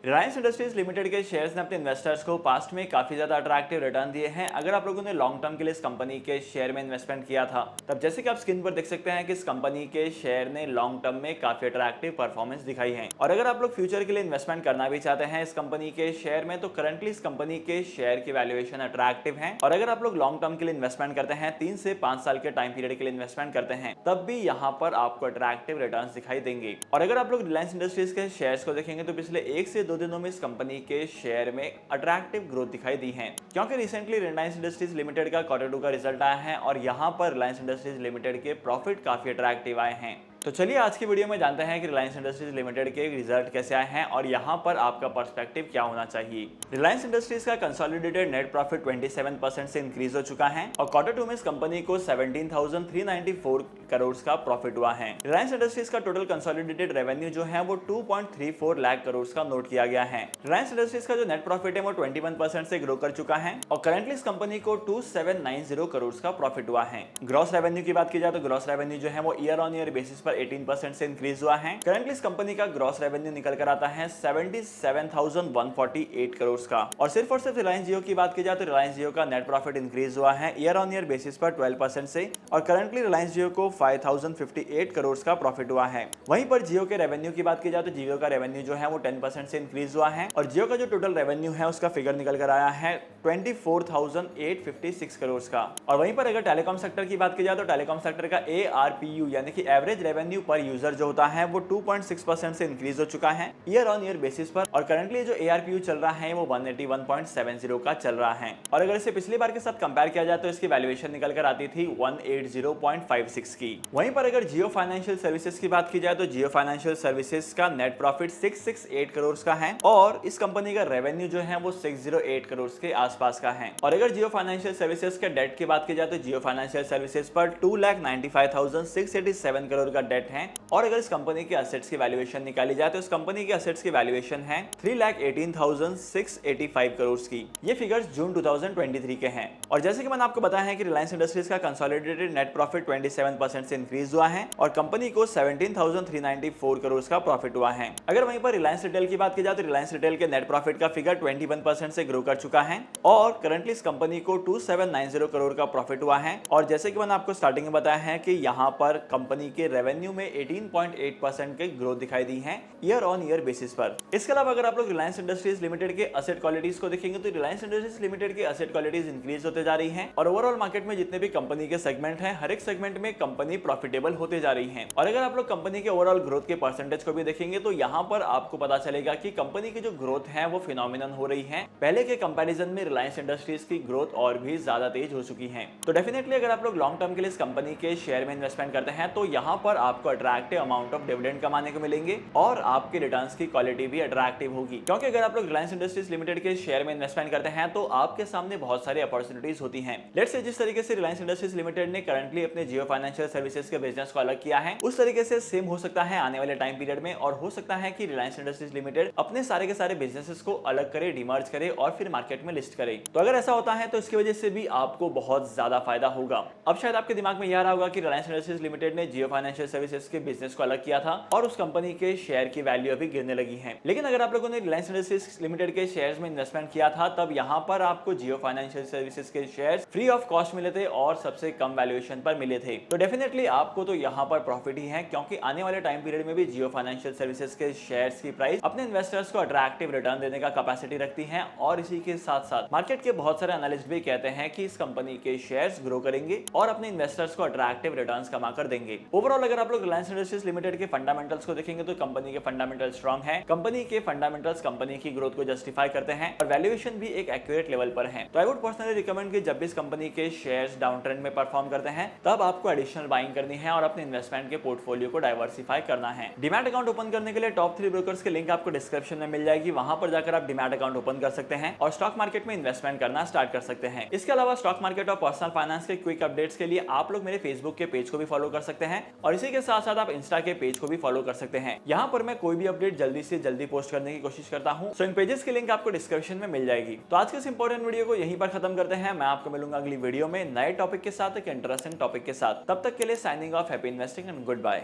Reliance industries limited के shares ने अपने इन्वेस्टर्स को पास्ट में काफी ज्यादा अट्रैक्टिव रिटर्न दिए हैं। अगर आप लोगों ने लॉन्ग टर्म के लिए इस कंपनी के शेयर में इन्वेस्टमेंट किया था, तब जैसे कि आप स्क्रीन पर देख सकते हैं कि इस कंपनी के शेयर ने लॉन्ग टर्म में काफी अट्रैक्टिव परफॉर्मेंस दिखाई है। और अगर आप लोग फ्यूचर के लिए इन्वेस्टमेंट करना भी चाहते हैं इस कंपनी के शेयर में, तो करंटली इस कंपनी के शेयर की वैल्यूएशन अट्रैक्टिव है। और अगर आप लोग लॉन्ग टर्म के लिए इन्वेस्टमेंट करते हैं, 3 से 5 साल के टाइम पीरियड के लिए इन्वेस्टमेंट करते हैं, तब भी यहाँ पर आपको अट्रैक्टिव रिटर्न्स दिखाई देंगे। और अगर आप लोग रिलायंस इंडस्ट्रीज के शेयर्स को देखेंगे तो पिछले 1 से 2 दिनों में इस कंपनी के शेयर में अट्रैक्टिव ग्रोथ दिखाई दी है, क्योंकि रिसेंटली रिलायंस इंडस्ट्रीज लिमिटेड का Q2 का रिजल्ट आया है और यहां पर रिलायंस इंडस्ट्रीज लिमिटेड के प्रॉफिट काफी अट्रैक्टिव आए हैं। तो चलिए आज की वीडियो में जानते हैं कि रिलायंस इंडस्ट्रीज लिमिटेड के रिजल्ट कैसे आए हैं और यहां पर आपका पर्सपेक्टिव क्या होना चाहिए। रिलायंस इंडस्ट्रीज का कंसोलिडेटेड नेट प्रॉफिट 27% से इंक्रीज हो चुका है और Q2 में इस कंपनी को 17,394 करोड़ का प्रॉफिट हुआ है। रिलायंस इंडस्ट्रीज का टोटल कंसोलिडेटेड रेवेन्यू जो है वो 2.34 लाख करोड़ का नोट किया गया है। रिलायंस इंडस्ट्रीज का जो नेट प्रॉफिट है वो 21% से ग्रो कर चुका है और करंटली इस कंपनी को 2790 करोड़ का प्रॉफिट हुआ है। ग्रॉस रेवेन्यू की बात की जाए तो ग्रॉस रेवेन्यू जो है वो ईयर ऑन ईयर बेसिस पर 18% से इंक्रीज हुआ है। करंटली इस कंपनी का ग्रॉस रेवेन्यू निकल कर आता है 77,148 करोड़ का। और सिर्फ रिलायंस जियो की बात की जाए तो रिलायंस जियो का नेट प्रॉफिट इंक्रीज हुआ है ईयर ऑन ईयर बेसिस पर 12% से और करंटली रिलायंस जियो को 5,058 करोड़ का प्रॉफिट हुआ है। वहीं पर जियो के रेवेन्यू की बात की जाए तो जियो का रेवेन्यू जो है वो 10% से इंक्रीज हुआ है और जियो का जो टोटल रेवेन्यू है उसका फिगर निकल कर आया है 24,856 करोड़ का। और वहीं पर अगर टेलीकॉम सेक्टर की बात की जाए तो टेलीकॉम सेक्टर का ARPU यानी कि एवरेज रेवेन्यू पर यूजर जो होता है वो 2.6% से इंक्रीज हो चुका है ईयर ऑन ईयर बेसिस पर और करंटली जो ARPU चल रहा है वो 181.70 का चल रहा है। और अगर इसे पिछली बार के साथ कंपेयर किया जाए तो इसकी वैल्यूएशन निकल कर आती थी 180.56 की। वहीं पर अगर जियो फाइनेंशियल सर्विसेज की बात की जाए तो जियो फाइनेंशियल सर्विसेज का नेट प्रॉफिट 668 करोड़ का है और इस कंपनी का रेवेन्यू जो है वो 608 करोड़ के आसपास का है। और अगर जियो फाइनेंशियल सर्विसेज के डेट की बात की जाए तो जियो फाइनेंशियल सर्विसेज पर 2,95,687 करोड़ का डेट है। और अगर इस कंपनी के असेट्स की वैल्यूएशन निकाली जाए तो इस कंपनी के असेट्स की वैल्यूएशन है 3,18,685 करोड़ की। ये फिगर्स जून 2023 के हैं। और जैसे कि मैंने आपको बताया है कि रिलायंस इंडस्ट्रीज का कंसोलिडेटेड नेट प्रॉफिट 27% से इंक्रीज हुआ है और कंपनी को 17,394 करोड़ का प्रॉफिट हुआ है। अगर वहीं पर रिलायंस रिटेल की बात की जाए तो रिलायंस रिटेल के नेट प्रॉफिट का फिगर 21% से ग्रो कर चुका है और करंटली इस कंपनी को 2790 करोड़ का प्रॉफिट हुआ है। और जैसे कि मैंने आपको स्टार्टिंग में बताया है कि यहाँ पर कंपनी के रेवेन्यू में 18.8% की ग्रोथ दिखाई दी है ईयर ऑन ईयर बेसिस पर। इसके अलावा अगर आप लोग रिलायंस इंडस्ट्रीज लिमिटेड के असेट क्वालिटीज को देखेंगे तो रिलायंस इंडस्ट्रीज लिमिटेड की असेट क्वालिटीज इंक्रीज होते जा रही है और ओवरऑल मार्केट में जितने भी कंपनी के सेगमेंट हैं हर एक सेगमेंट में कंपनी प्रॉफिटेबल होते जा रही है। और अगर आप लोग कंपनी के ओवरऑल ग्रोथ के परसेंटेज को भी देखेंगे तो यहाँ पर आपको पता चलेगा कि कंपनी की जो ग्रोथ है वो फिनोमिनल हो रही है। पहले के कंपैरिजन में रिलायंस इंडस्ट्रीज की ग्रोथ और भी ज्यादा तेज हो चुकी है। तो डेफिनेटली अगर आप लोग लॉन्ग टर्म के लिए इस कंपनी के शेयर में इन्वेस्टमेंट करते हैं तो यहाँ पर आपको अट्रैक्टिव अमाउंट ऑफ डिविडेंड कमाने को मिलेंगे और आपके रिटर्न्स की क्वालिटी भी अट्रैक्टिव होगी, क्योंकि अगर आप लोग रिलायंस इंडस्ट्रीज लिमिटेड के शेयर में इन्वेस्टमेंट करते हैं तो आपके सामने बहुत सारी अपॉर्चुनिटीज होती हैं। लेट्स से जिस तरीके से रिलायंस इंडस्ट्रीज लिमिटेड ने करंटली अपने जियो फाइनेंशियल सर्विसेज के बिजनेस को अलग किया है, उस तरीके से सेम हो सकता है आने वाले टाइम पीरियड में। और हो सकता है कि रिलायंस इंडस्ट्रीज लिमिटेड अपने सारे के सारे बिजनेसेस को अलग करे, डिमर्ज करे और फिर मार्केट में लिस्ट करे। तो अगर ऐसा होता है तो इसकी वजह से भी आपको बहुत ज्यादा फायदा होगा। अब शायद आपके दिमाग में यह रहा होगा कि रिलायंस इंडस्ट्रीज लिमिटेड ने जियो फाइनेंशियल सर्विसेज के बिजनेस को अलग किया था और उस कंपनी के शेयर की वैल्यू अभी गिरने लगी है। लेकिन अगर आप लोगों ने रिलायंस इंडस्ट्रीज लिमिटेड के शेयर्स में इन्वेस्टमेंट किया था तब यहाँ पर आपको जियो फाइनेंशियल सर्विसेज के शेयर्स फ्री ऑफ कॉस्ट मिले थे और सबसे कम वैल्यूएशन पर मिले थे। तो डेफिनेटली आपको तो यहाँ पर प्रॉफिट ही है, क्योंकि आने वाले टाइम पीरियड में भी जियो फाइनेंशियल सर्विसेज के शेयर्स की प्राइस अपने इन्वेस्टर्स को अट्रैक्टिव रिटर्न देने का कैपेसिटी रखती है। और इसी के साथ साथ मार्केट के बहुत सारे एनालिस्ट भी कहते हैं कि इस कंपनी के शेयर्स ग्रो करेंगे और अपने इन्वेस्टर्स को अट्रैक्टिव रिटर्न्स कमा कर देंगे। ओवरऑल अगर आप लोग रिलायंस इंडस्ट्रीज लिमिटेड के फंडामेंटल्स को देखेंगे तो कंपनी के फंडामेंटल स्ट्रांग है। कंपनी के फंडामेंटल्स कंपनी की ग्रोथ को जस्टिफाई करते हैं और वैल्यूएशन भी एक एक्यूरेट लेवल पर है। तो आई वुड पर्सनली रिकमेंड कि जब भी इस कंपनी के शेयर्स डाउन ट्रेंड में परफॉर्म करते हैं तब आपको एडिशनल बाइंग करनी है और अपने इन्वेस्टमेंट के पोर्टफोलियो को डाइवर्सिफाई करना है। डीमैट अकाउंट ओपन करने के लिए टॉप 3 ब्रोकर्स के लिंक आपको डिस्क्रिप्शन में मिल जाएगी, वहां पर जाकर आप डीमैट अकाउंट ओपन कर सकते हैं और स्टॉक मार्केट में इन्वेस्टमेंट करना स्टार्ट कर सकते हैं। इसके अलावा स्टॉक मार्केट और पर्सनल फाइनेंस के क्विक अपडेट्स के लिए आप लोग मेरे फेसबुक के पेज को भी फॉलो कर सकते हैं और इसी के साथ साथ आप इंस्टा के पेज को भी फॉलो कर सकते हैं। यहाँ पर मैं कोई भी अपडेट जल्दी से जल्दी पोस्ट करने की कोशिश करता हूँ। सो इन पेजेस की लिंक आपको डिस्क्रिप्शन में मिल जाएगी। तो आज के इस इंपॉर्टेंट वीडियो को यहीं पर खत्म करते हैं। मैं आपको मिलूंगा अगली वीडियो में नए टॉपिक के साथ, एक इंटरेस्टिंग टॉपिक के साथ। तब तक के लिए signing off, happy investing and good bye.